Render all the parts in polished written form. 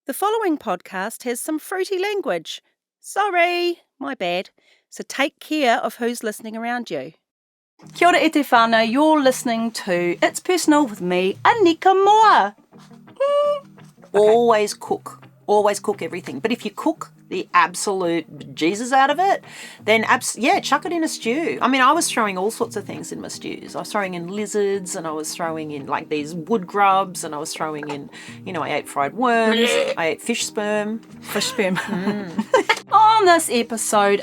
The following podcast has some fruity language. Sorry, my bad. So take care of who's listening around you. Kia ora e te whānau, you're listening to It's Personal with me, Anika Moa. Always cook. Always cook everything. But if you cook the absolute Jesus out of it, then chuck it in a stew. I mean, I was throwing all sorts of things in my stews. I was throwing in lizards, and I was throwing in like these wood grubs, and I was throwing in, I ate fried worms, I ate fish sperm. On this episode,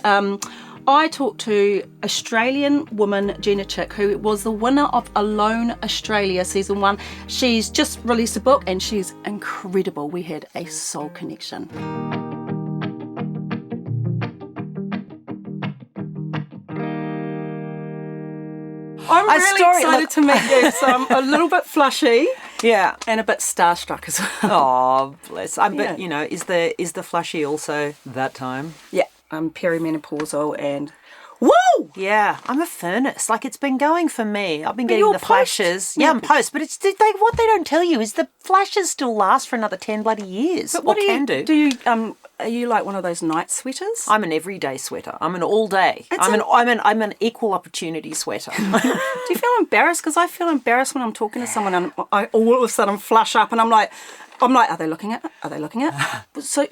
I talked to Australian woman Gina Chick, who was the winner of Alone Australia Season 1. She's just released a book and she's incredible. We had a soul connection. I'm really excited to meet you, so I'm a little bit flushy. Yeah. And a bit starstruck as well. Oh, bless. But, is the flushy also that time? Yeah, I'm perimenopausal and... Woo! Yeah, I'm a furnace. Like, it's been going for me. I've been getting the flashes. Yeah, I'm post. But what they don't tell you is the flashes still last for another 10 bloody years. But what do you do? Are you like one of those night sweaters? I'm an everyday sweater. I'm an all day. I'm an equal opportunity sweater. Do you feel embarrassed? Because I feel embarrassed when I'm talking to someone and I all of a sudden flush up and I'm like, are they looking at it? Are they looking at it? So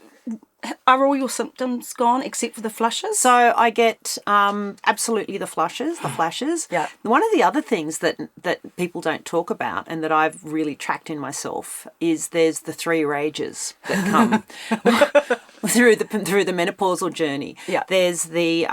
are all your symptoms gone except for the flushes? So I get absolutely the flashes. Yeah. One of the other things that people don't talk about and that I've really tracked in myself is there's the 3 rages that come through the menopausal journey. Yeah. There's the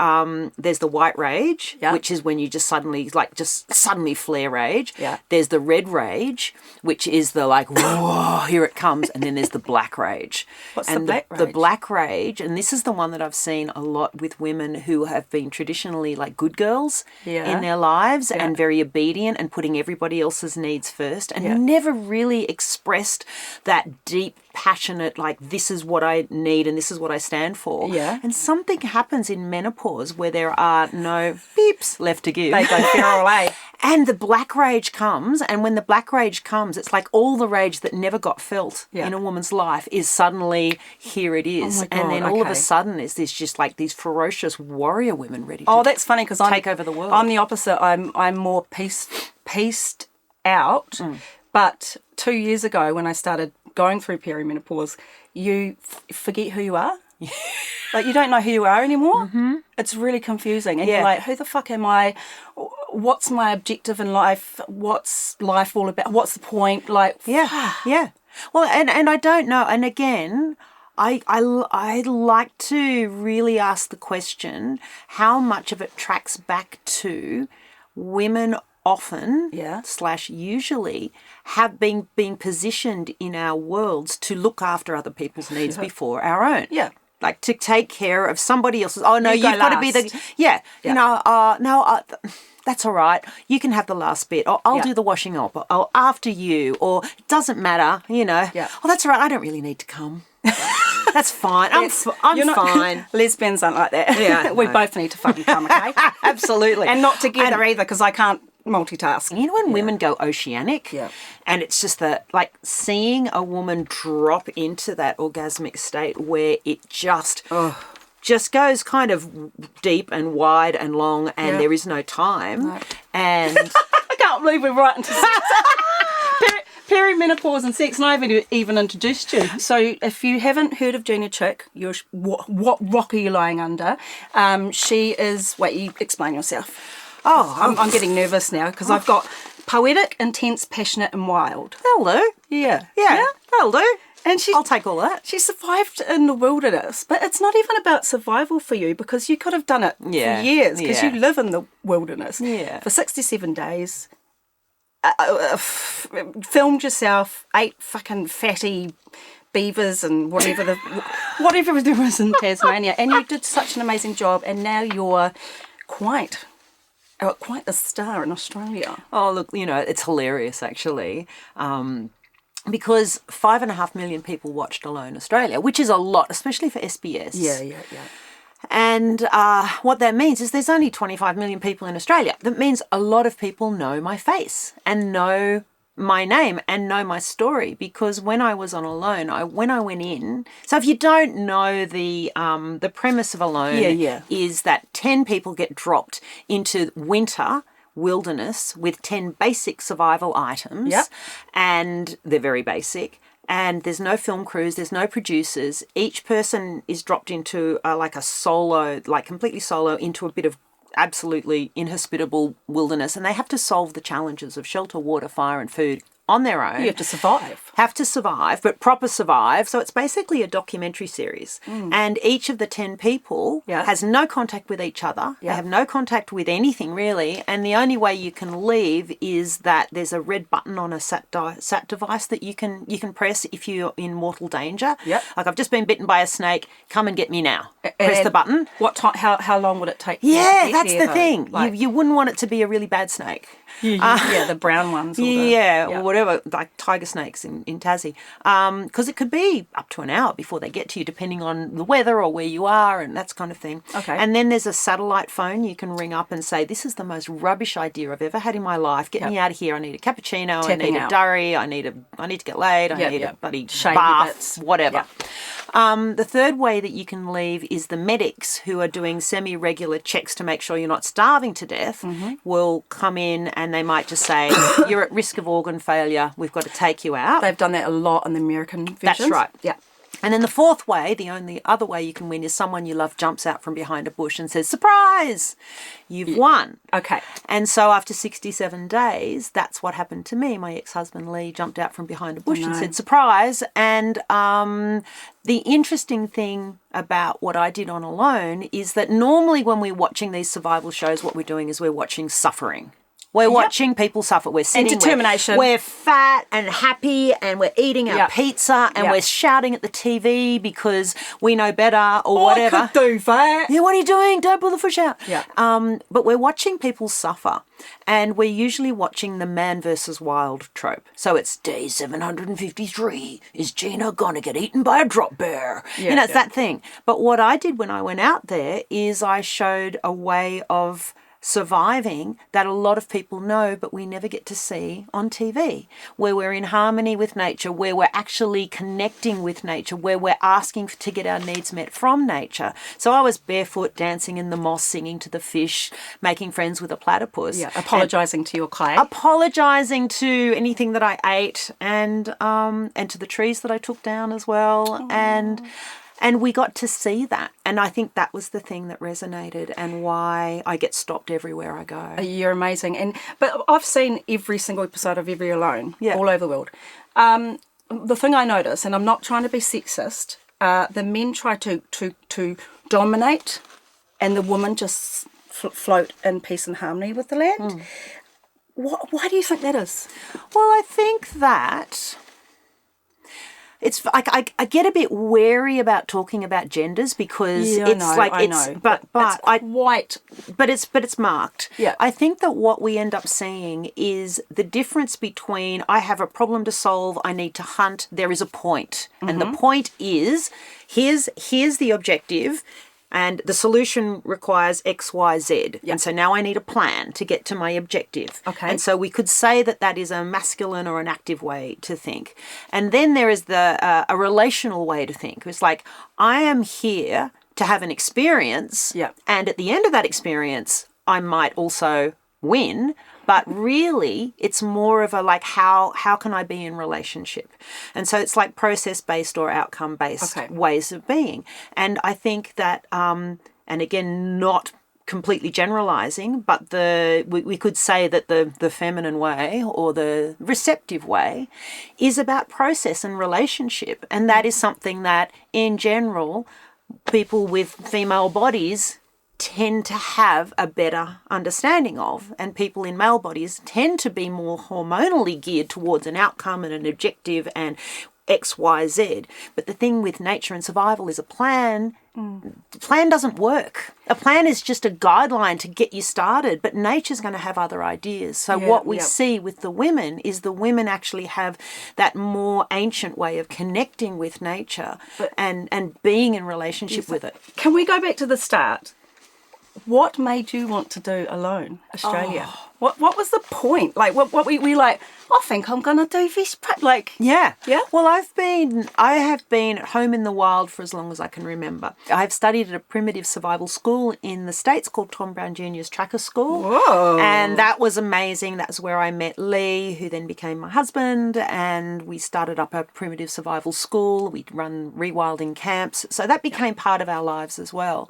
white rage, which is when you just suddenly flare rage. Yeah. There's the red rage, which is the like, whoa, here it comes, and then there's the black rage. What's the black rage? The black rage, and this is the one that I've seen a lot with women who have been traditionally like good girls in their lives and very obedient and putting everybody else's needs first and never really expressed that deep, passionate, like, this is what I need and this is what I stand for. Yeah. And something happens in menopause where there are no beeps left to give. They go feral away. And the black rage comes, and when the black rage comes, it's like all the rage that never got felt in a woman's life is suddenly, here it is. Oh my God, and then all of a sudden is this just like these ferocious warrior women ready to that's funny because take over the world. I'm the opposite. I'm more pieced out. But 2 years ago when I started going through perimenopause, you forget who you are. Like, you don't know who you are anymore. Mm-hmm. It's really confusing. And you're like, who the fuck am I? What's my objective in life? What's life all about? What's the point? Like, yeah. Well, and I don't know. And again, I like to really ask the question, how much of it tracks back to women often / usually have been positioned in our worlds to look after other people's needs before our own. Yeah. Like to take care of somebody else's. Oh, no, you've got to be the... Yeah. That's all right. You can have the last bit. Or I'll do the washing up. Or after you. Or it doesn't matter, Yeah. Oh, that's all right. I don't really need to come. That's fine. I'm fine. Lesbians aren't like that. Yeah. We both need to fucking come, okay? Absolutely. And not together either, because I can't multitask. You know when women go oceanic? Yeah. And it's just like seeing a woman drop into that orgasmic state where it just goes kind of deep and wide and long and there is no time. No. And I can't believe we're right into perimenopause and sex, and I haven't even introduced you. So if you haven't heard of Gina Chick, what rock are you lying under? She is... Wait, you explain yourself. I'm getting nervous now because I've got poetic, intense, passionate and wild. That'll do. Yeah. That'll do. And I'll take all that. She survived in the wilderness, but it's not even about survival for you because you could have done it for years because you live in the wilderness. Yeah. For 67 days, filmed yourself, ate fucking fatty beavers and whatever there was in Tasmania, and you did such an amazing job, and now you're quite the star in Australia. Oh, look, it's hilarious actually. Because 5.5 million people watched Alone Australia, which is a lot, especially for SBS. Yeah. And what that means is there's only 25 million people in Australia. That means a lot of people know my face and know my name and know my story, because when I was on Alone, when I went in, so if you don't know the premise of Alone is that 10 people get dropped into winter wilderness with 10 basic survival items, and they're very basic. And there's no film crews, there's no producers. Each person is dropped into like a solo, like completely solo, into a bit of absolutely inhospitable wilderness, and they have to solve the challenges of shelter, water, fire and food on their own. You have to survive. Have to survive, but proper survive. So it's basically a documentary series. And each of the 10 people has no contact with each other. They have no contact with anything really. And the only way you can leave is that there's a red button on a sat device that you can press if you're in mortal danger. Yep. Like, I've just been bitten by a snake. Come and get me now. Press the button. What time? How long would it take? Yeah, that's the thing. Like, you wouldn't want it to be a really bad snake. Yeah, the brown ones. Or or whatever, like tiger snakes in Tassie. Because it could be up to an hour before they get to you, depending on the weather or where you are and that kind of thing. Okay. And then there's a satellite phone you can ring up and say, this is the most rubbish idea I've ever had in my life. Get me out of here. I need a cappuccino. I need a durry. I need to get laid. I need a bloody bath, whatever. The third way that you can leave is the medics, who are doing semi-regular checks to make sure you're not starving to death, will come in and they might just say, you're at risk of organ failure, we've got to take you out. They've done that a lot in the American versions. That's right. Yeah. And then the fourth way, the only other way you can win, is someone you love jumps out from behind a bush and says, surprise, you've won. Okay. And so after 67 days, that's what happened to me. My ex-husband Lee jumped out from behind a bush and said, surprise. And the interesting thing about what I did on Alone is that normally when we're watching these survival shows, what we're doing is we're watching suffering. We're watching people suffer. We're sitting, and determination. We're fat and happy, and we're eating our pizza, and we're shouting at the TV because we know better or whatever. I could do that. Yeah, what are you doing? Don't pull the fish out. Yeah. But we're watching people suffer, and we're usually watching the man versus wild trope. So it's day 753. Is Gina gonna get eaten by a drop bear? Yeah, it's that thing. But what I did when I went out there is I showed a way of surviving that a lot of people know but we never get to see on TV, where we're in harmony with nature, where we're actually connecting with nature, where we're asking to get our needs met from nature. So I was barefoot, dancing in the moss, singing to the fish, making friends with a platypus. Yeah, apologising to your clay. Apologising to anything that I ate, and to the trees that I took down as well. And we got to see that. And I think that was the thing that resonated and why I get stopped everywhere I go. You're amazing. But I've seen every single episode of Every Alone all over the world. The thing I notice, and I'm not trying to be sexist, the men try to dominate and the women just float in peace and harmony with the land. Why do you think that is? Well, I think that... It's like I get a bit wary about talking about genders because it's marked. Yeah. I think that what we end up seeing is the difference between I have a problem to solve, I need to hunt, there is a point. And the point is here's the objective. And the solution requires X, Y, Z. Yep. And so now I need a plan to get to my objective. Okay. And so we could say that is a masculine or an active way to think. And then there is a relational way to think. It's like, I am here to have an experience. Yep. And at the end of that experience, I might also win. But really, it's more of a like, how can I be in relationship? And so it's like process-based or outcome-based ways of being. And I think that, and again, not completely generalizing, but we could say that the feminine way or the receptive way is about process and relationship. And that is something that, in general, people with female bodies tend to have a better understanding of, and people in male bodies tend to be more hormonally geared towards an outcome and an objective and X, Y, Z. But the thing with nature and survival is a plan. The plan doesn't work. A plan is just a guideline to get you started, but nature's going to have other ideas. So what we see with the women is the women actually have that more ancient way of connecting with nature and being in relationship with it. Can we go back to the start? What made you want to do Alone Australia? What was the point? Like, what we like, I think I'm going to do this. Like, Yeah. Yeah? Well, I have been at home in the wild for as long as I can remember. I've studied at a primitive survival school in the States called Tom Brown Jr.'s Tracker School. Whoa. And that was amazing. That's where I met Lee, who then became my husband. And we started up a primitive survival school. We'd run rewilding camps. So that became part of our lives as well.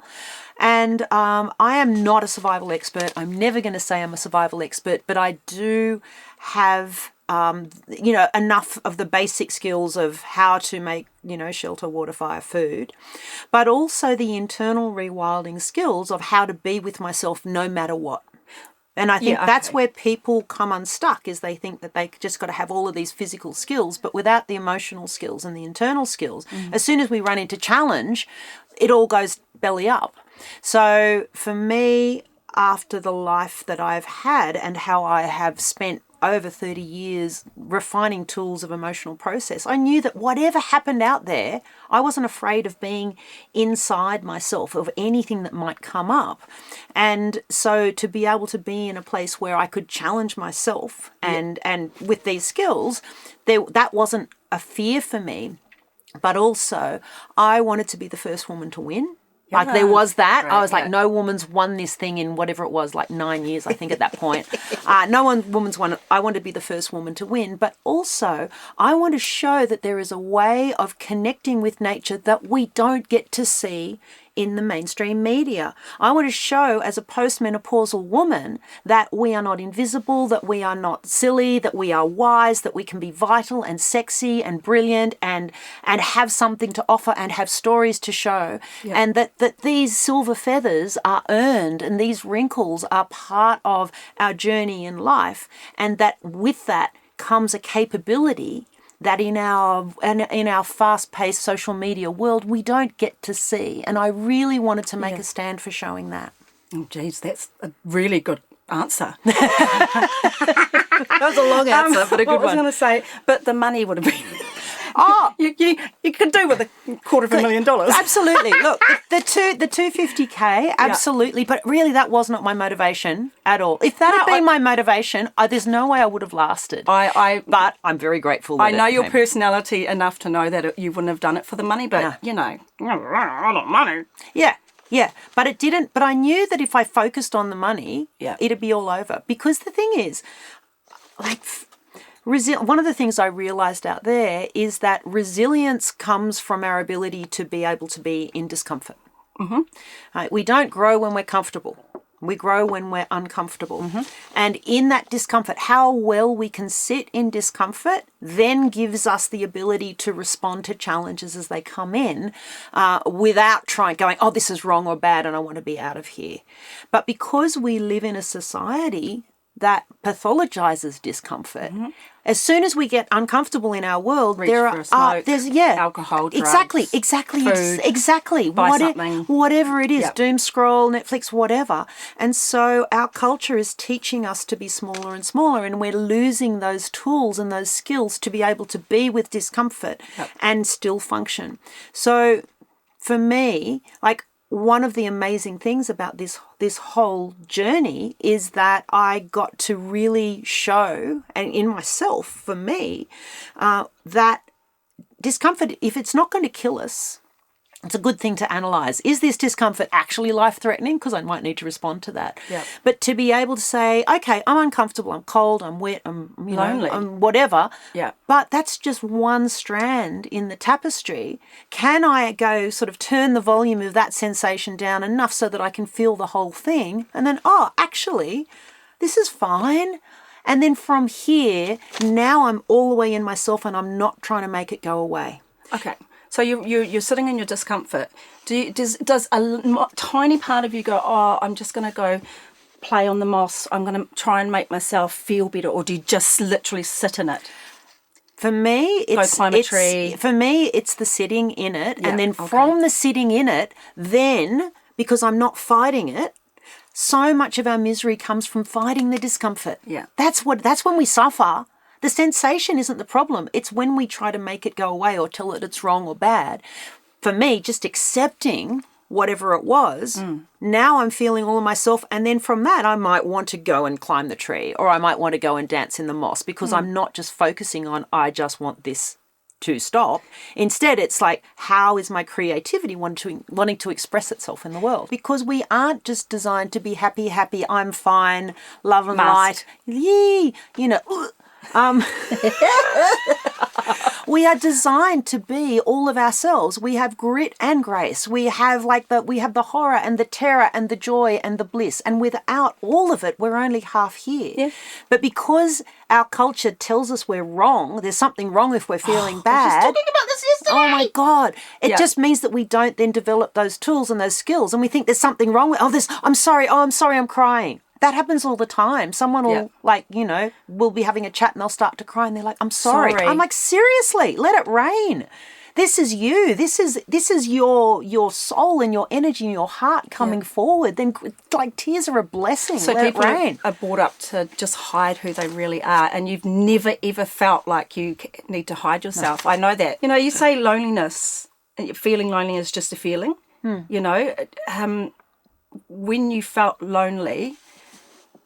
And I am not a survival expert. I'm never going to say I'm a survival expert, but I do have, enough of the basic skills of how to make, shelter, water, fire, food, but also the internal rewilding skills of how to be with myself no matter what. And I think that's where people come unstuck, is they think that they just got to have all of these physical skills, but without the emotional skills and the internal skills, as soon as we run into challenge, it all goes belly up. So for me, after the life that I've had and how I have spent over 30 years refining tools of emotional process, I knew that whatever happened out there, I wasn't afraid of being inside myself, of anything that might come up. And so to be able to be in a place where I could challenge myself and with these skills, that wasn't a fear for me. But also, I wanted to be the first woman to win. Like, there was that. Right, I was like, no woman's won this thing in whatever it was, like 9 years, I think, at that point. Woman's won it. I wanted to be the first woman to win. But also, I want to show that there is a way of connecting with nature that we don't get to see in the mainstream media. I want to show, as a postmenopausal woman, that we are not invisible, that we are not silly, that we are wise, that we can be vital and sexy and brilliant and have something to offer and have stories to show. Yep. And that these silver feathers are earned and these wrinkles are part of our journey in life, and that with that comes a capability that in our fast-paced social media world we don't get to see. And I really wanted to make a stand for showing that. Oh, geez, that's a really good answer. That was a long answer, but a good one. I was going to say, but the money would have been... Oh, you could do with $250,000. Absolutely. Look, the $250K, absolutely. But really, that was not my motivation at all. If that had been my motivation, there's no way I would have lasted. But I'm very grateful. I know your personality enough to know that you wouldn't have done it for the money. But a lot of money. Yeah. Yeah, but it didn't. But I knew that if I focused on the money, it'd be all over. Because the thing is, one of the things I realised out there is that resilience comes from our ability to be able to be in discomfort. Mm-hmm. We don't grow when we're comfortable. We grow when we're uncomfortable. Mm-hmm. And in that discomfort, how well we can sit in discomfort then gives us the ability to respond to challenges as they come in without going, oh, this is wrong or bad and I want to be out of here. But because we live in a society that pathologizes discomfort. Mm-hmm. As soon as we get uncomfortable in our world, there's alcohol, drugs, exactly, food, exactly. Whatever it is, doom scroll, Netflix, whatever. And so our culture is teaching us to be smaller and smaller, and we're losing those tools and those skills to be able to be with discomfort and still function. So for me, one of the amazing things about this whole journey is that I got to really show, and in myself, for me, that discomfort, if it's not going to kill us, it's a good thing to analyse. Is this discomfort actually life-threatening? Because I might need to respond to that. Yep. But to be able to say, okay, I'm uncomfortable, I'm cold, I'm wet, I'm lonely, I'm whatever. Yeah. But that's just one strand in the tapestry. Can I go sort of turn the volume of that sensation down enough so that I can feel the whole thing? And then, actually, this is fine. And then from here, now I'm all the way in myself and I'm not trying to make it go away. Okay. So you're sitting in your discomfort. Does a tiny part of you go, oh, I'm just going to go play on the moss. I'm going to try and make myself feel better, or do you just literally sit in it? For me, it's the sitting in it, and then from the sitting in it, then because I'm not fighting it, so much of our misery comes from fighting the discomfort. Yeah, that's when we suffer. The sensation isn't the problem. It's when we try to make it go away or tell it it's wrong or bad. For me, just accepting whatever it was. Now I'm feeling all of myself. And then from that, I might want to go and climb the tree, or I might want to go and dance in the moss, because I'm not just focusing on, I just want this to stop. Instead, it's like, how is my creativity wanting to express itself in the world? Because we aren't just designed to be happy, I'm fine, love and light. Yee, we are designed to be all of ourselves. We have grit and grace. We have the horror and the terror and the joy and the bliss. And without all of it, we're only half here. Yeah. But because our culture tells us we're wrong, there's something wrong if we're feeling bad. I was just talking about this yesterday. Oh my God. It just means that we don't then develop those tools and those skills, and we think there's something wrong with, I'm sorry, I'm crying. That happens all the time. Someone will we'll be having a chat and they'll start to cry and they're like, I'm sorry. I'm like, seriously, let it rain. This is you. This is your soul and your energy and your heart coming forward. Then like tears are a blessing. So let people it rain. are brought up to just hide who they really are, and you've never ever felt like you need to hide yourself. I know that. You say loneliness, feeling lonely is just a feeling. When you felt lonely,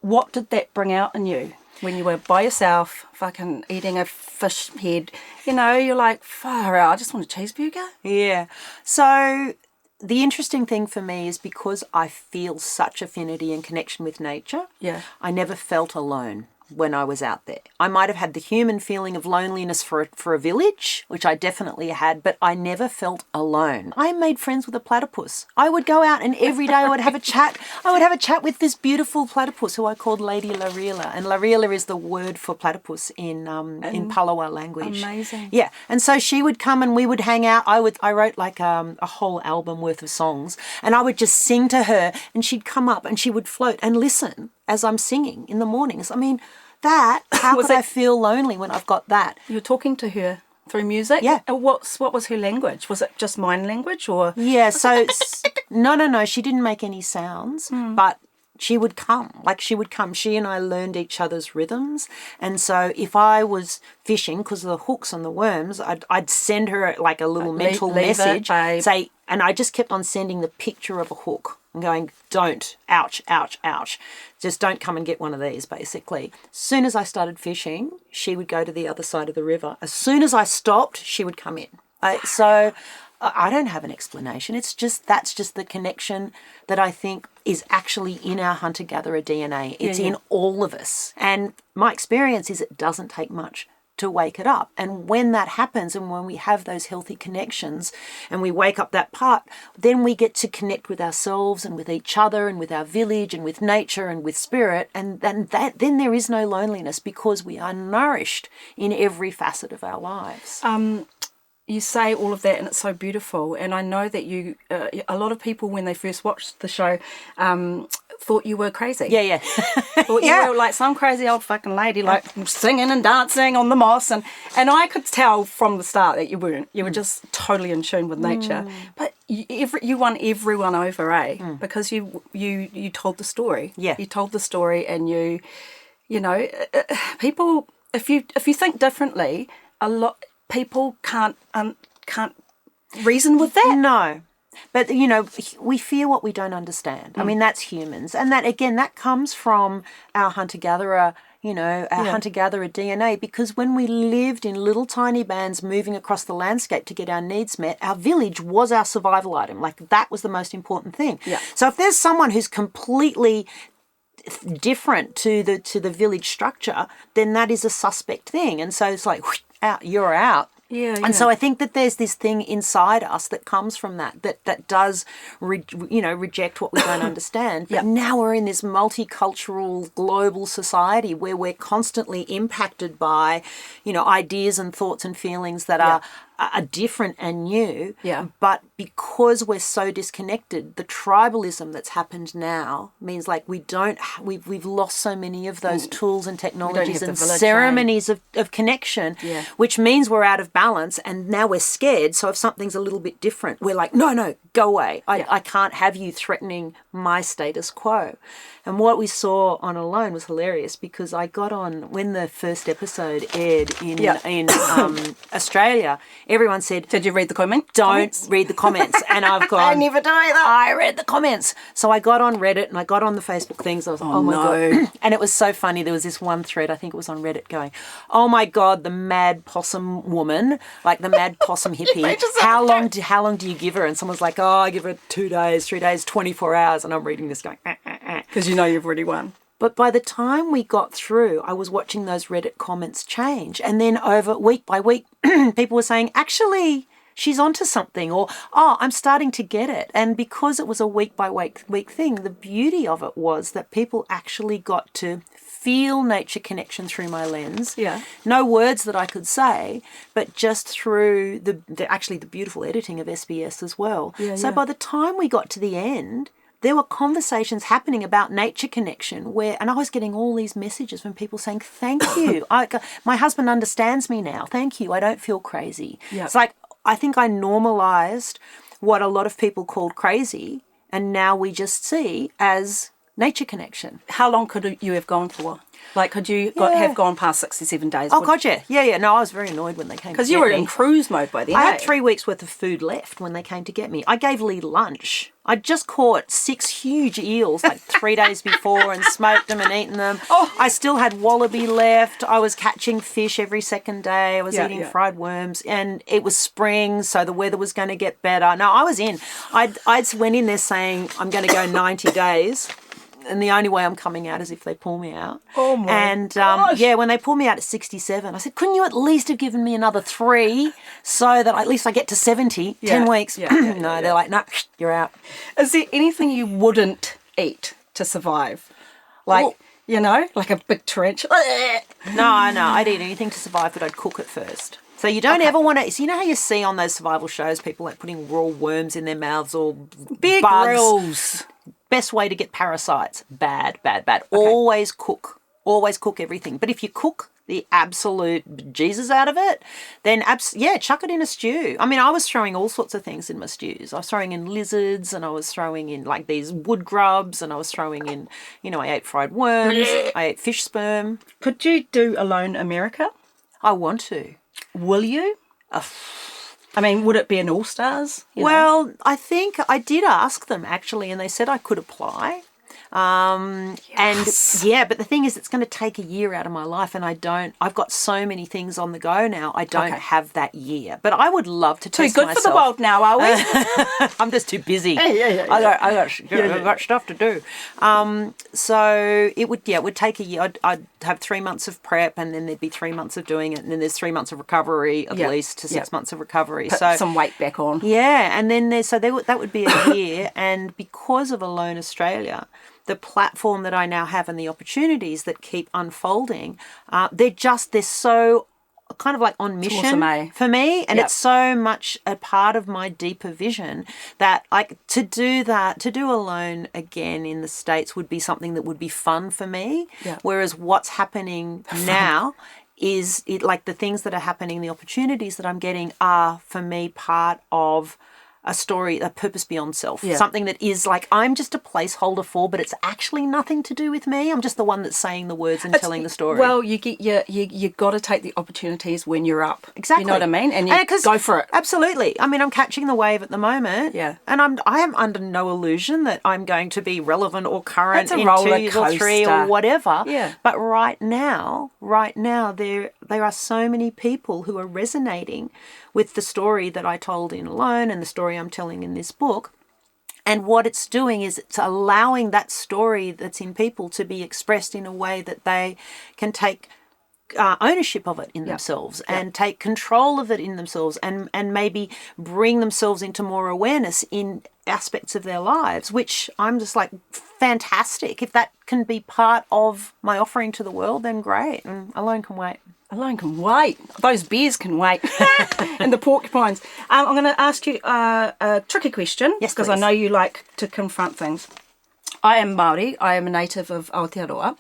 what did that bring out in you when you were by yourself, fucking eating a fish head? You're like, far out, I just want a cheeseburger. Yeah. So the interesting thing for me is, because I feel such affinity and connection with nature, I never felt alone when I was out there. I might have had the human feeling of loneliness for a village, which I definitely had, but I never felt alone. I made friends with a platypus. I would go out and every day I would have a chat. I would have a chat with this beautiful platypus who I called Lady Larila. And Larila is the word for platypus in Palawa language. Amazing. Yeah. And so she would come and we would hang out. I wrote like a whole album worth of songs, and I would just sing to her, and she'd come up and she would float and listen as I'm singing in the mornings. I mean, how could I feel lonely when I've got that? You were talking to her through music? Yeah. What was her language? Was it just mine language, or? Yeah, so, no, she didn't make any sounds, but she would come. She and I learned each other's rhythms. And so if I was fishing, because of the hooks and the worms, I'd send her like a little mental message, say, and I just kept on sending the picture of a hook and going, don't, ouch, ouch, ouch. Just don't come and get one of these, basically. As soon as I started fishing, she would go to the other side of the river. As soon as I stopped, she would come in. So I don't have an explanation. That's just the connection that I think is actually in our hunter-gatherer DNA. It's in all of us. And my experience is it doesn't take much to wake it up. And when that happens, and when we have those healthy connections and we wake up that part, then we get to connect with ourselves and with each other and with our village and with nature and with spirit. And then there is no loneliness, because we are nourished in every facet of our lives. You say all of that, and it's so beautiful. And I know that you, a lot of people when they first watched the show, thought you were crazy. Yeah. Thought you were like some crazy old fucking lady, like singing and dancing on the moss. And I could tell from the start that you weren't. You were just totally in tune with nature. But you won everyone over, because you told the story. Yeah. You told the story, and you people, if you think differently, people can't reason with that. No. But, we fear what we don't understand. I mean, that's humans. And that comes from our hunter-gatherer, hunter-gatherer DNA, because when we lived in little tiny bands moving across the landscape to get our needs met, our village was our survival item. Like, that was the most important thing. Yeah. So if there's someone who's completely different to the village structure, then that is a suspect thing. And so it's like, whoosh, out, you're out. Yeah, and so I think that there's this thing inside us that comes from that does, reject what we don't understand. But now we're in this multicultural global society where we're constantly impacted by, ideas and thoughts and feelings that are different and new. Yeah. But because we're so disconnected, the tribalism that's happened now means like we've lost so many of those tools and technologies and ceremonies of connection, which means we're out of balance, and now we're scared. So if something's a little bit different, we're like, no, go away. I can't have you threatening my status quo. And what we saw on Alone was hilarious, because I got on when the first episode aired in Australia. everyone said, Did you read the comment? don't read the comments. And I've gone, I never do either. I read the comments. So I got on Reddit and I got on the Facebook things. I was like, oh my God. And it was so funny. There was this one thread, I think it was on Reddit, going, oh my God, the mad possum woman, like the mad possum hippie. How long do you give her? And someone's like, oh, I give her 2 days, 3 days, 24 hours. And I'm reading this going, because you know you've already won. But by the time we got through, I was watching those Reddit comments change. And then over week by week, people were saying, actually, she's onto something, or, oh, I'm starting to get it. And because it was a week by week thing, the beauty of it was that people actually got to feel nature connection through my lens. Yeah. No words that I could say, but just through the beautiful editing of SBS as well. So by the time we got to the end, there were conversations happening about nature connection and I was getting all these messages from people saying, thank you. My husband understands me now. Thank you. I don't feel crazy. Yep. It's like, I think I normalized what a lot of people called crazy, and now we just see as nature connection. How long could you have gone for? Like, could you have gone past 67 days? Oh, God, yeah. Yeah. No, I was very annoyed when they came to get me. Because you were in cruise mode by then. I had 3 weeks worth of food left when they came to get me. I gave Lee lunch. I just caught 6 huge eels like 3 days before and smoked them and eaten them. Oh. I still had wallaby left. I was catching fish every second day. I was eating fried worms, and it was spring, so the weather was going to get better. No, I was in. I went in there saying, I'm going to go 90 days. And the only way I'm coming out is if they pull me out. Oh, my And, gosh. when they pulled me out at 67, I said, couldn't you at least have given me another 3 so that at least I get to 70, 10 weeks? No, they're like, no, you're out. Is there anything you wouldn't eat to survive? Like, like a big tarantula? No, I'd eat anything to survive, but I'd cook it first. So you don't ever want to... So you know how you see on those survival shows people like putting raw worms in their mouths or Big bugs? grills. Best way to get parasites. Bad. Okay. Always cook everything. But if you cook the absolute Jesus out of it, then chuck it in a stew. I mean, I was throwing all sorts of things in my stews. I was throwing in lizards, and I was throwing in like these wood grubs, and I was throwing in, I ate fried worms, I ate fish sperm. Could you do Alone America? I want to. Will you? I mean, would it be an All-Stars? Well, I think I did ask them actually, and they said I could apply. Yes. And but the thing is, it's going to take a year out of my life, and I've got so many things on the go now. I don't have that year, but I would love to test myself. Too good for the world now, are we? I'm just too busy. Yeah. I got stuff to do. So it would take a year. I'd have 3 months of prep, and then there'd be 3 months of doing it, and then there's 3 months of recovery, at least to 6 months of recovery. Put some weight back on. Yeah, and then that would be a year, and because of Alone Australia, the platform that I now have and the opportunities that keep unfolding, they're so kind of like on mission for me, and it's so much a part of my deeper vision that like to do Alone again in the States would be something that would be fun for me, whereas what's happening now is it like the things that are happening, the opportunities that I'm getting are for me part of a story, a purpose beyond self, something that is like I'm just a placeholder for, but it's actually nothing to do with me. I'm just the one that's saying the words and telling the story. Well, you got to take the opportunities when you're up. Exactly. You know what I mean? And go for it. Absolutely. I mean, I'm catching the wave at the moment. Yeah. And I am under no illusion that I'm going to be relevant or current in 2 years or 3 or whatever. Yeah. But right now, there are so many people who are resonating with the story that I told in Alone and the story I'm telling in this book. And what it's doing is it's allowing that story that's in people to be expressed in a way that they can take ownership of it in themselves and take control of it in themselves and maybe bring themselves into more awareness in aspects of their lives, which I'm just like, fantastic. If that can be part of my offering to the world, then great. And Alone can wait. Alone can wait. Those bears can wait. And the porcupines. I'm going to ask you a tricky question. Yes, because I know you like to confront things. I am Māori. I am a native of Aotearoa.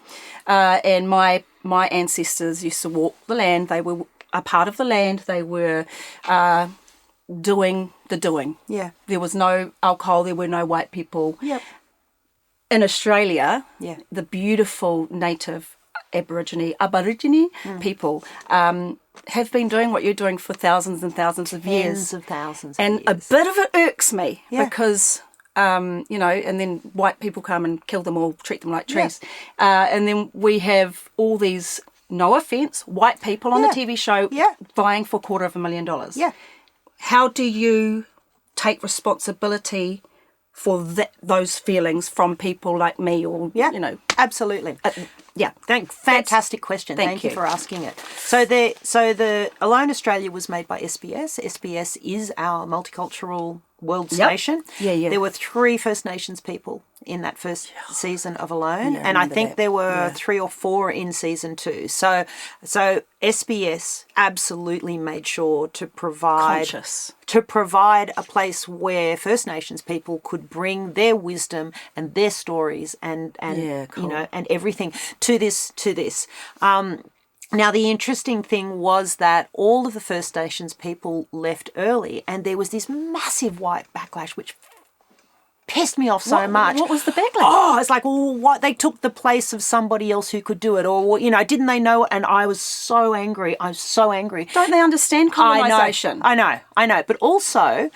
And my ancestors used to walk the land. They were a part of the land. They were doing the doing. Yeah. There was no alcohol. There were no white people. Yep. In Australia, the beautiful native Aborigine people have been doing what you're doing for thousands and thousands of years. Tens of thousands and of years. a bit of it irks me Yeah. because, and then white people come and kill them all, treat them like trees. And then we have all these, no offence, white people on the TV show vying for $250,000. Yeah. How do you take responsibility for those feelings from people like me or, Absolutely. Fantastic question. Thank you for asking it. So the Alone Australia was made by SBS. SBS is our multicultural world station. Yeah. There were 3 First Nations people in that first season of Alone, and I think there were 3 or 4 in season 2. So SBS absolutely made sure to provide a place where First Nations people could bring their wisdom and their stories and and everything to this. Now, the interesting thing was that all of the First Nations people left early, and there was this massive white backlash, which pissed me off so much. What was the backlash? Oh, it's like, what? They took the place of somebody else who could do it, or didn't they know? And I was so angry. Don't they understand colonisation? I know. But also,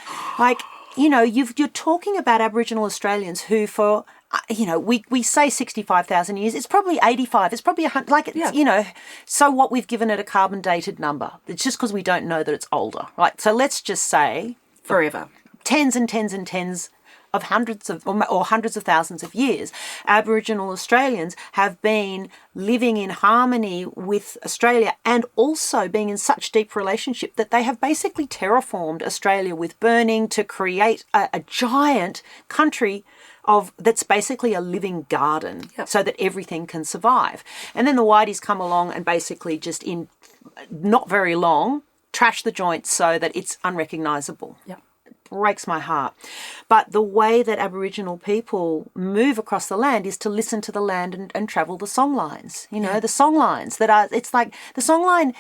you're talking about Aboriginal Australians who for. We say 65,000 years. It's probably 85. It's probably 100. So what, we've given it a carbon dated number. It's just because we don't know that it's older, right? So let's just say forever, tens and tens and tens of hundreds of or hundreds of thousands of years, Aboriginal Australians have been living in harmony with Australia and also being in such deep relationship that they have basically terraformed Australia with burning to create a giant country that's basically a living garden so that everything can survive. And then the whiteys come along and basically just in not very long trash the joint so that it's unrecognisable. Yep. Breaks my heart. But the way that Aboriginal people move across the land is to listen to the land and travel the song lines. The song lines that are, it's like the song line,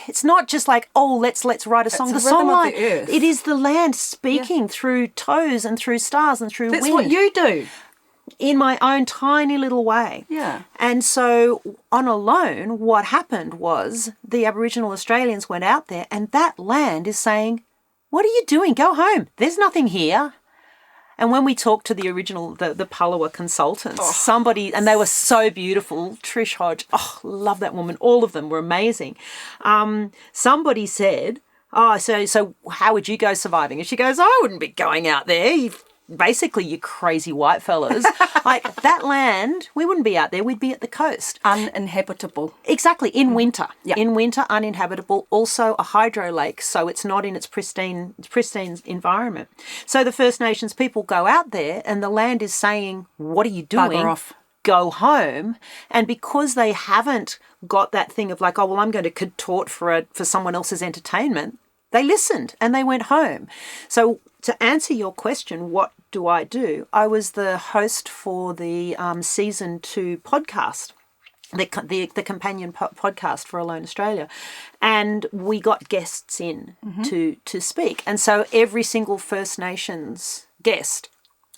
it's not just like, let's write a song. The song line, it is the land speaking through toes and through stars and through wind. That's what you do. In my own tiny little way. Yeah. And so on Alone, what happened was the Aboriginal Australians went out there and that land is saying, what are you doing? Go home. There's nothing here. And when we talked to the original, the Palawa consultants, and they were so beautiful, Trish Hodge, love that woman. All of them were amazing. Somebody said, so how would you go surviving? And she goes, I wouldn't be going out there. Basically, you crazy white fellas. Like that land, we wouldn't be out there. We'd be at the coast. Uninhabitable. Exactly. In winter. Yeah. In winter, uninhabitable. Also a hydro lake, so it's not in its pristine environment. So the First Nations people go out there and the land is saying, what are you doing? Bugger off. Go home. And because they haven't got that thing of like, I'm going to contort for someone else's entertainment, they listened and they went home. So to answer your question, what do? I was the host for the season 2 podcast, the companion podcast for Alone Australia, and we got guests in to speak. And so every single First Nations guest,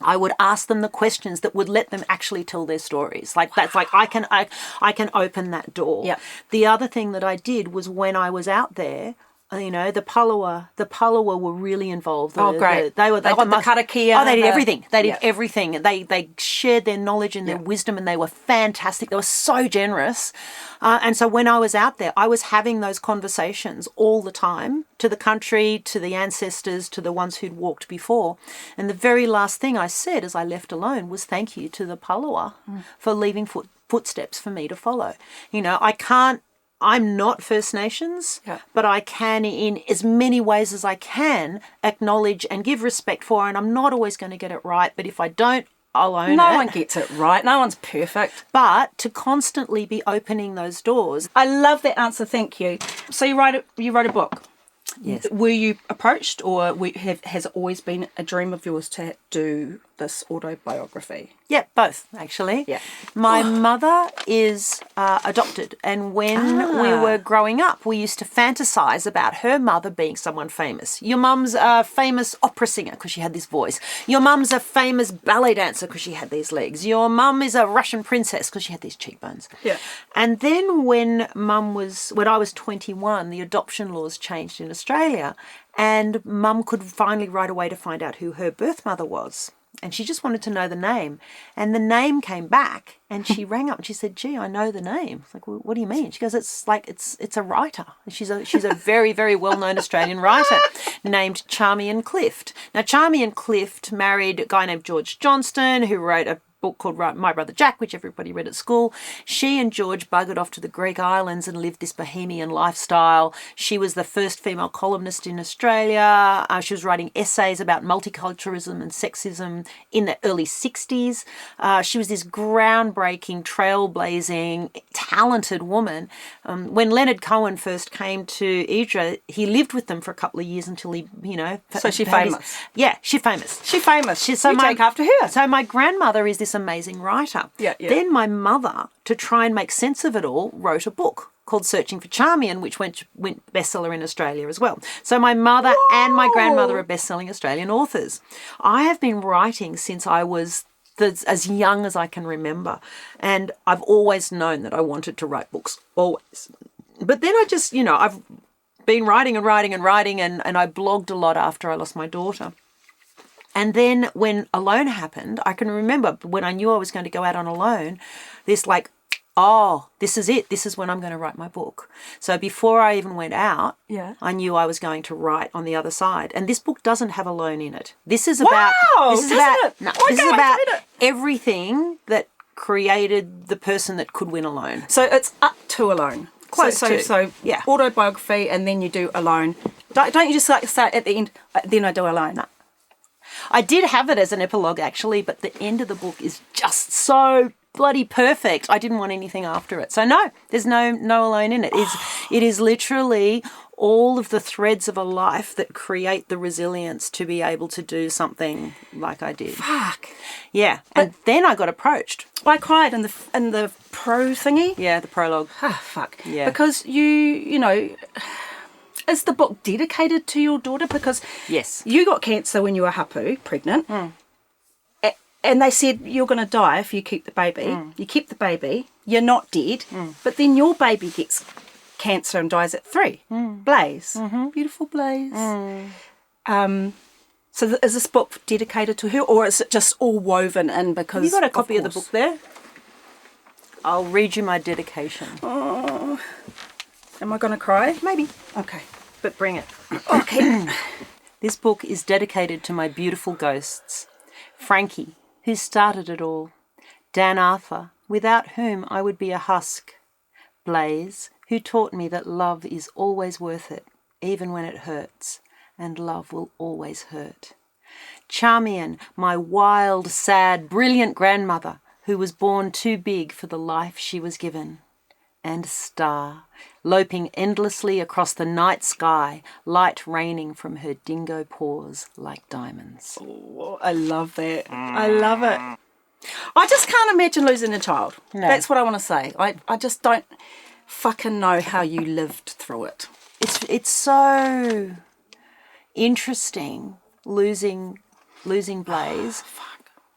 I would ask them the questions that would let them actually tell their stories. Like that's like I can open that door. Yep. The other thing that I did was when I was out there, the Palawa were really involved. Great. They did the karakia. They did everything. They did everything. They shared their knowledge and their wisdom, and they were fantastic. They were so generous. And so when I was out there, I was having those conversations all the time to the country, to the ancestors, to the ones who'd walked before. And the very last thing I said as I left Alone was thank you to the Palawa for leaving footsteps for me to follow. I'm not First Nations, but I can, in as many ways as I can, acknowledge and give respect for, and I'm not always going to get it right, but if I don't, I'll own it. No one gets it right. No one's perfect. But to constantly be opening those doors. I love that answer. Thank you. So you wrote a book. Yes. Were you approached, or has it always been a dream of yours to do this autobiography? Yeah, both, actually. Yeah. My mother is adopted, and when we were growing up, we used to fantasize about her mother being someone famous. Your mum's a famous opera singer because she had this voice. Your mum's a famous ballet dancer because she had these legs. Your mum is a Russian princess because she had these cheekbones. Yeah. And then when I was 21, the adoption laws changed in Australia, and Mum could finally right away to find out who her birth mother was. And she just wanted to know the name. And the name came back, and she rang up and she said, "Gee, I know the name." It's like, well, what do you mean? She goes, it's a writer. She's a very, very well-known Australian writer named Charmian Clift. Now, Charmian Clift married a guy named George Johnston, who wrote a book called My Brother Jack, which everybody read at school. She and George buggered off to the Greek islands and lived this bohemian lifestyle. She was the first female columnist in Australia. She was writing essays about multiculturalism and sexism in the early 60s. She was this groundbreaking, trailblazing, talented woman. When Leonard Cohen first came to Idra, he lived with them for a couple of years until he, So she's famous. She's famous. She's famous. You take after her. So my grandmother is this amazing writer. Yeah. Then my mother, to try and make sense of it all, wrote a book called Searching for Charmian, which went bestseller in Australia as well. So my mother and my grandmother are best-selling Australian authors. I have been writing since I was as young as I can remember, and I've always known that I wanted to write books, always. But then I just, I've been writing and I blogged a lot after I lost my daughter. And then when Alone happened, I can remember when I knew I was going to go out on Alone, this this is it. This is when I'm going to write my book. So before I even went out, I knew I was going to write on the other side. And this book doesn't have Alone in it. This is about everything that created the person that could win Alone. So it's up to Alone. So yeah. Autobiography, and then you do Alone. Don't you just start at the end, then I do Alone? No. I did have it as an epilogue, actually, but the end of the book is just so bloody perfect. I didn't want anything after it. So no, there's no Alone in it. It is literally all of the threads of a life that create the resilience to be able to do something like I did. Fuck. Yeah. And then I got approached. I cried in the pro thingy. Yeah, the prologue. Ah, fuck. Yeah. Because is the book dedicated to your daughter? Because yes, you got cancer when you were hapu, pregnant, and they said you're going to die if you keep the baby. You keep the baby, you're not dead, but then your baby gets cancer and dies at 3. Blaze. Beautiful Blaze. So is this book dedicated to her, or is it just all woven in because... You got a copy of the book there? I'll read you my dedication. Oh. Am I going to cry? Maybe. Okay. But bring it. Okay. This book is dedicated to my beautiful ghosts. Frankie, who started it all. Dan Arthur, without whom I would be a husk. Blaze, who taught me that love is always worth it, even when it hurts, and love will always hurt. Charmian, my wild, sad, brilliant grandmother, who was born too big for the life she was given. And Star, loping endlessly across the night sky, light raining from her dingo paws like diamonds. Oh, I love that. I love it. I just can't imagine losing a child. No. That's what I want to say. I just don't fucking know how you lived through it. It's so interesting losing Blaze. Fuck.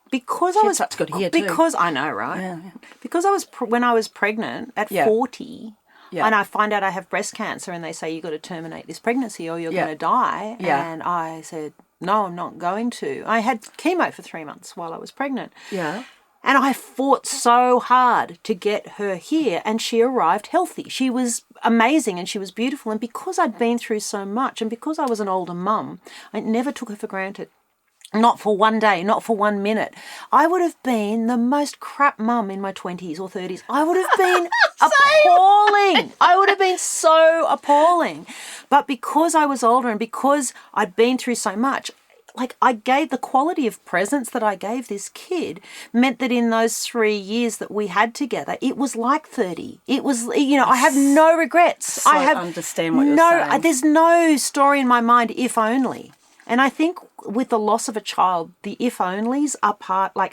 Because she I was such good hair too. Because I know, right? Yeah. Because when I was pregnant at 40, and I find out I have breast cancer, and they say you got to terminate this pregnancy or you're going to die. Yeah. And I said, no, I'm not going to. I had chemo for 3 months while I was pregnant. Yeah. And I fought so hard to get her here, and she arrived healthy. She was amazing and she was beautiful. And because I'd been through so much, and because I was an older mum, I never took her for granted. Not for one day, not for 1 minute. I would have been the most crap mum in my 20s or 30s. I would have been appalling. I would have been so appalling. But because I was older and because I'd been through so much, I gave the quality of presence that I gave this kid meant that in those 3 years that we had together, it was like 30. It was, I have no regrets. So I understand what you're saying. There's no story in my mind, if only. And I think with the loss of a child, the if onlys are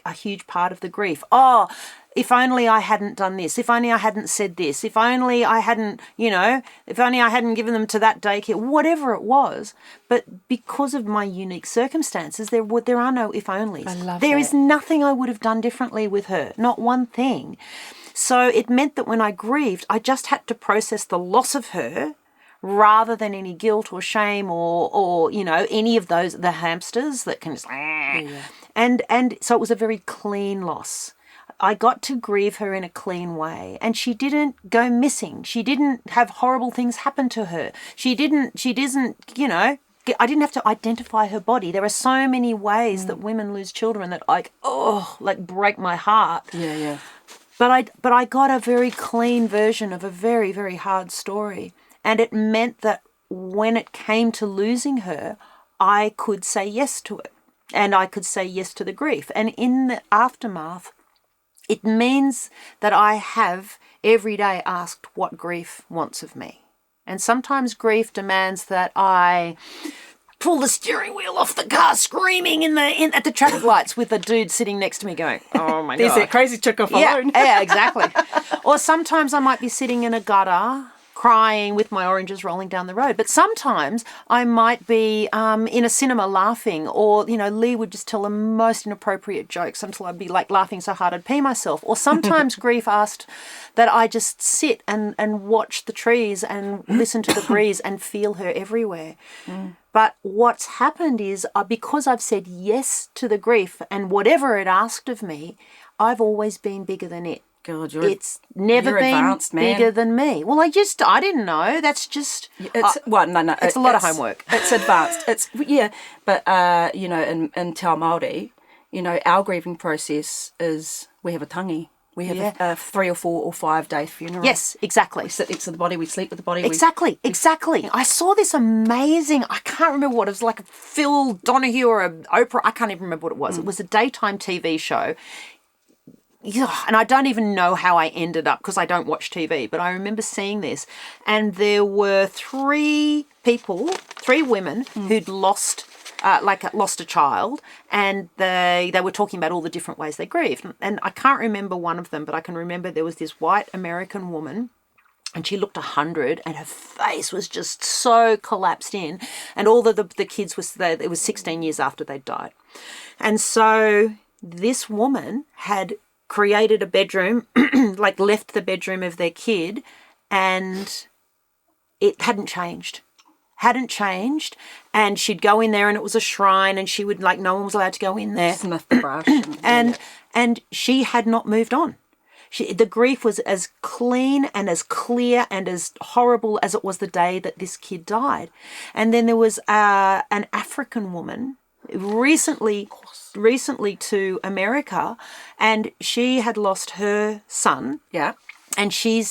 a huge part of the grief. Oh, if only I hadn't done this, if only I hadn't said this, if only I hadn't, if only I hadn't given them to that daycare, whatever it was. But because of my unique circumstances, there are no if onlys. I love There that. is nothing I would have done differently with her, not one thing. So it meant that when I grieved, I just had to process the loss of her rather than any guilt or shame or any of those, the hamsters that can just... And so it was a very clean loss. I got to grieve her in a clean way, and she didn't go missing. She didn't have horrible things happen to her. I didn't have to identify her body. There are so many ways that women lose children that break my heart. Yeah, yeah. But I got a very clean version of a very, very hard story. And it meant that when it came to losing her, I could say yes to it. And I could say yes to the grief. And in the aftermath, it means that I have every day asked what grief wants of me. And sometimes grief demands that I pull the steering wheel off the car screaming at the traffic lights with a dude sitting next to me going, oh my God. There's that crazy chick off alone. Yeah, exactly. Or sometimes I might be sitting in a gutter crying with my oranges rolling down the road. But sometimes I might be in a cinema laughing, or, Lee would just tell the most inappropriate jokes until I'd be laughing so hard I'd pee myself. Or sometimes grief asked that I just sit and watch the trees and listen to the breeze and feel her everywhere. But what's happened is because I've said yes to the grief and whatever it asked of me, I've always been bigger than it. God, it's never been advanced, man. bigger than me. Well, I didn't know. That's just... It's a lot of homework. It's advanced. But, in Te Ao Māori, our grieving process is we have a tangi. We have a 3 or 4 or 5 day funeral. Yes, exactly. We sit next to the body, we sleep with the body. Exactly. I saw this amazing, I can't remember what, it was like a Phil Donahue or an Oprah, I can't even remember what it was. It was a daytime TV show. And I don't even know how I ended up because I don't watch TV, but I remember seeing this, and there were 3 women who'd lost a child, and they were talking about all the different ways they grieved. And I can't remember one of them, but I can remember there was this white American woman, and she looked 100, and her face was just so collapsed in, and all the kids it was 16 years after they'd died. And so this woman had created a bedroom, left the bedroom of their kid, and it hadn't changed. And she'd go in there, and it was a shrine, and she would, no one was allowed to go in there. Sniff the brush. And she had not moved on. The grief was as clean and as clear and as horrible as it was the day that this kid died. And then there was an African woman recently to America, and she had lost her son. Yeah. And she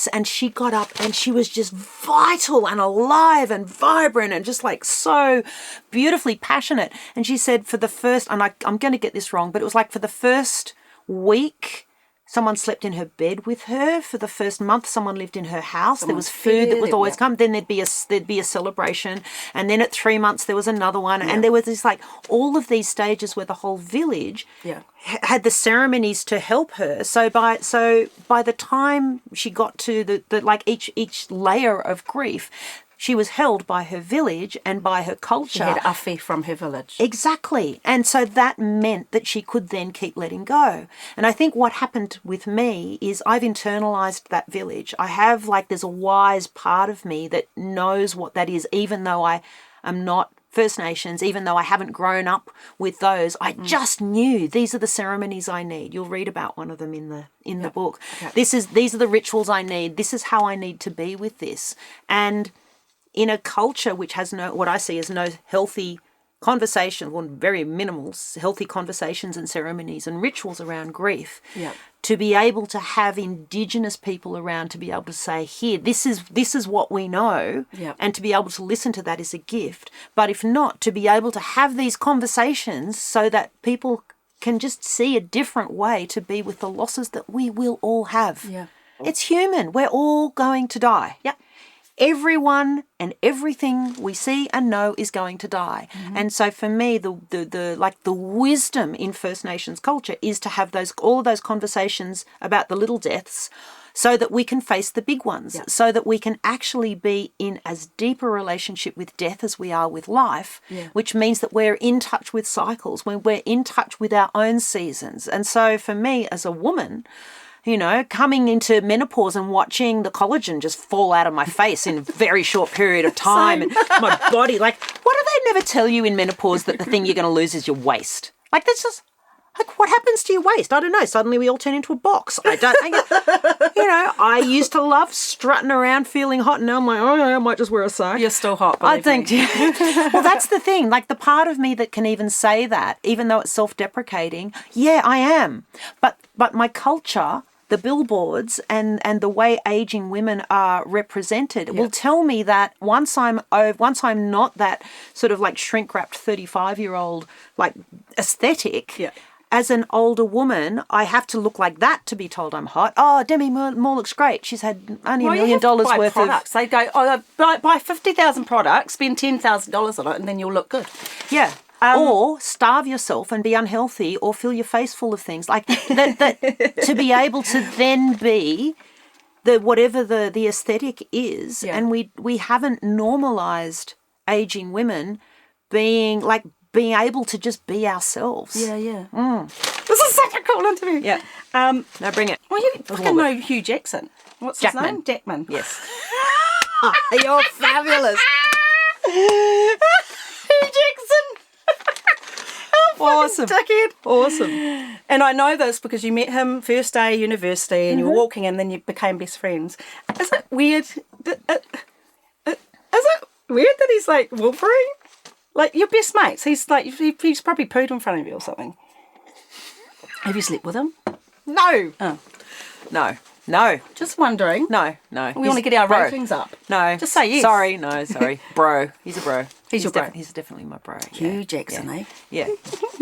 got up, and she was just vital and alive and vibrant and just so beautifully passionate. And she said for the first, and I'm going to get this wrong, but it was for the first week, someone slept in her bed with her. For the first month, someone lived in her house. There was food that would always come. Then there'd be a celebration, and then at 3 months there was another one, and there was this all of these stages where the whole village had the ceremonies to help her. So by the time she got to the each layer of grief, she was held by her village and by her culture. She had awhi from her village. Exactly. And so that meant that she could then keep letting go. And I think what happened with me is I've internalized that village. I have there's a wise part of me that knows what that is, even though I am not First Nations, even though I haven't grown up with those. I just knew these are the ceremonies I need. You'll read about one of them in the book. Okay. These are the rituals I need. This is how I need to be with this. And in a culture which has what I see as no healthy conversations, well, very minimal, healthy conversations and ceremonies and rituals around grief. Yeah. To be able to have Indigenous people around to be able to say, here, this is what we know, and to be able to listen to that is a gift. But if not, to be able to have these conversations so that people can just see a different way to be with the losses that we will all have. Yeah. It's human. We're all going to die. Yeah. Everyone and everything we see and know is going to die. And so for me, the wisdom in First Nations culture is to have all of those conversations about the little deaths so that we can face the big ones, so that we can actually be in as deep a relationship with death as we are with life, which means that we're in touch with cycles, when we're in touch with our own seasons. And so for me as a woman, you know, coming into menopause and watching the collagen just fall out of my face in a very short period of time. And my body, like, what do they never tell you in menopause that the thing you're going to lose is your waist? Like, that's just, like, what happens to your waist? I don't know. Suddenly we all turn into a box. I I used to love strutting around feeling hot, and now I'm like, oh, I might just wear a sack. You're still hot, I believe think. me. Well, that's the thing. Like, the part of me that can even say that, even though it's self-deprecating, yeah, I am. But my culture, the billboards and the way aging women are represented will tell me that once I'm not that sort of like shrink-wrapped 35-year-old like aesthetic, as an older woman, I have to look like that to be told I'm hot. Oh, Demi Moore looks great. She's had only $1 million worth products. They go, buy 50,000 products, spend $10,000 on it, and then you'll look good. Yeah. Or starve yourself and be unhealthy, or fill your face full of things like that. To be able to then be whatever the aesthetic is, and we haven't normalized aging women being able to just be ourselves. Yeah, yeah. This is such a cool interview. Yeah. Now bring it. Well, you fucking know Hugh Jackson. What's his name? Jackman. Yes. You're fabulous. Hugh Jackson. Awesome. Dickhead. Awesome. And I know this because you met him first day university and you were walking and then you became best friends. Is it weird? Is it weird that he's like Wolverine? Like, your best mates. He's like, he's probably pooed in front of you or something. Have you slept with him? No. Oh. No. Just wondering. No. We want to get our ratings up. No. Just say yes. Sorry. Bro. He's a bro. He's your bro. He's definitely my bro. Hugh Jackson, eh? Yeah.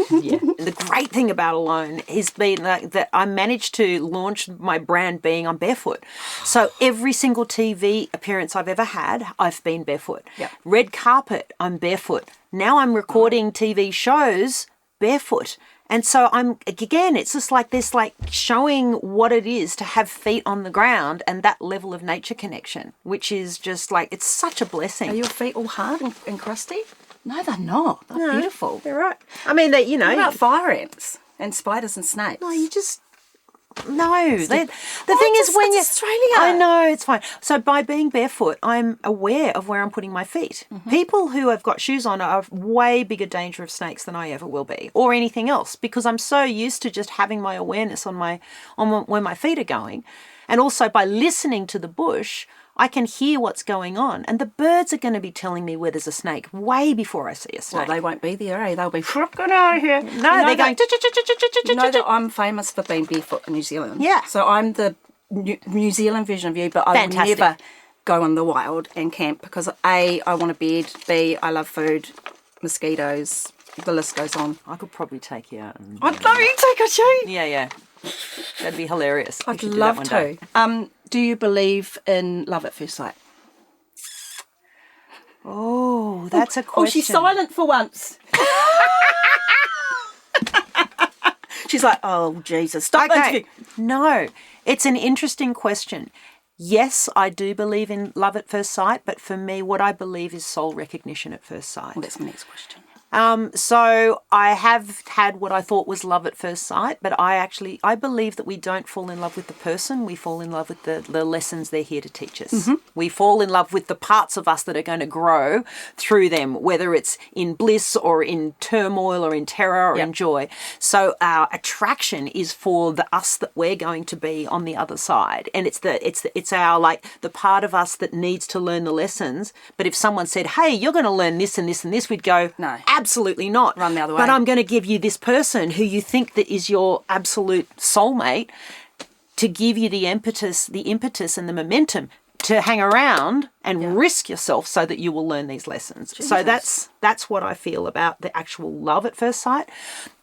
Yeah. And the great thing about Alone has been that I managed to launch my brand being I'm barefoot. So every single TV appearance I've ever had, I've been barefoot. Yep. Red carpet, I'm barefoot. Now I'm recording TV shows barefoot. And so it's just like this, like showing what it is to have feet on the ground and that level of nature connection, which is just like, it's such a blessing. Are your feet all hard and crusty? No, they're not. They're beautiful. They're right. I mean, what about fire ants and spiders and snakes? No, the thing is when it's Australia. I know, it's fine. So by being barefoot, I'm aware of where I'm putting my feet. Mm-hmm. People who have got shoes on are way bigger danger of snakes than I ever will be, or anything else, because I'm so used to just having my awareness on where my feet are going. And also by listening to the bush, I can hear what's going on. And the birds are going to be telling me where there's a snake way before I see a snake. Well, they won't be there, eh? They'll be get out of here. No, they're going... You know that I'm famous for being barefoot in New Zealand? Yeah. So I'm the New Zealand version of you, but I would never go in the wild and camp because A, I want a bed, B, I love food, mosquitoes, the list goes on. I could probably take you out. I'd love you to take a shoot. Yeah. That'd be hilarious. I'd love to. Do you believe in love at first sight? Oh, that's a question. Oh, she's silent for once. She's like, oh, Jesus, stop the interview. No, it's an interesting question. Yes, I do believe in love at first sight, but for me, what I believe is soul recognition at first sight. Well, that's my next question. So I have had what I thought was love at first sight, but I believe that we don't fall in love with the person. We fall in love with the lessons they're here to teach us. Mm-hmm. We fall in love with the parts of us that are going to grow through them, whether it's in bliss or in turmoil or in terror or in joy. So our attraction is for the us that we're going to be on the other side. And it's our, like, the part of us that needs to learn the lessons. But if someone said, hey, you're going to learn this and this and this, we'd go, no. Absolutely not. Run the other way. But I'm going to give you this person who you think that is your absolute soulmate to give you the impetus and the momentum to hang around and risk yourself so that you will learn these lessons. Jesus. So that's what I feel about the actual love at first sight.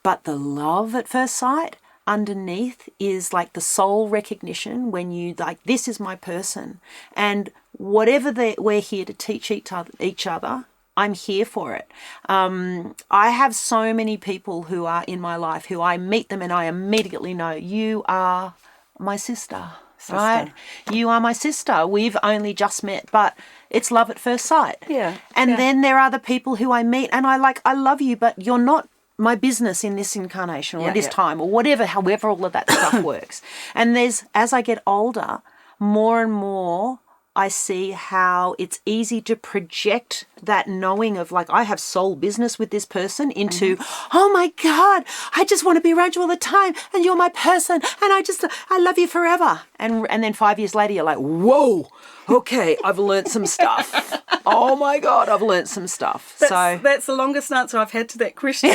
But the love at first sight underneath is like the soul recognition when you like, this is my person. And whatever we're here to teach each other, I'm here for it. I have so many people who are in my life who I meet them and I immediately know, you are my sister. Right? You are my sister. We've only just met, but it's love at first sight. Yeah. And then there are the people who I meet and I love you, but you're not my business in this incarnation or this time or whatever, however all of that stuff works. And as I get older, more and more I see how it's easy to project that knowing of like, I have soul business with this person into, oh my God, I just want to be around you all the time and you're my person and I love you forever. And then 5 years later, you're like, whoa, okay, I've learnt some stuff. Oh my God, I've learnt some stuff. That's the longest answer I've had to that question.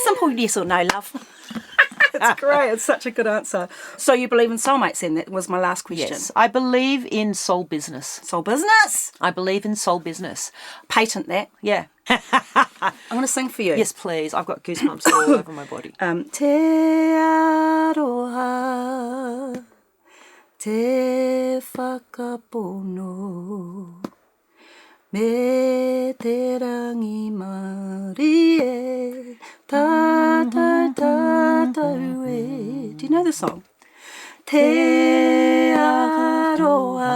Simple yes or no, love. It's great. It's such a good answer. So you believe in soulmates then? That was my last question. Yes, I believe in soul business. Soul business? I believe in soul business. Patent that. Yeah. I'm going to sing for you. Yes, please. I've got goosebumps all over my body. Te aroha, te whakapono, me te rangi mari e, tātou tātou e. Do you know the song? Te aroha,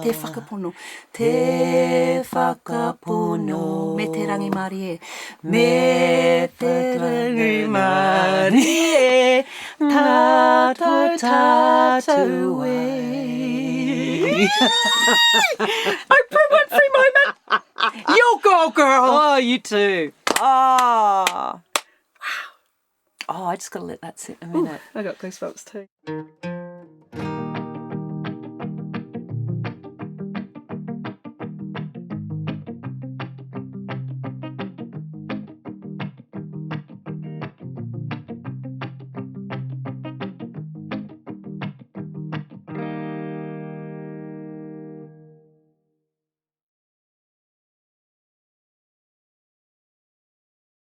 te whakapono, te whakapono, me te rangi mari e, me te rangi mari e, tātou tātou e. Oprah Winfrey moment. You go, girl. Oh, you too. Oh. Wow. Oh, I just got to let that sit a minute. I got goosebumps too.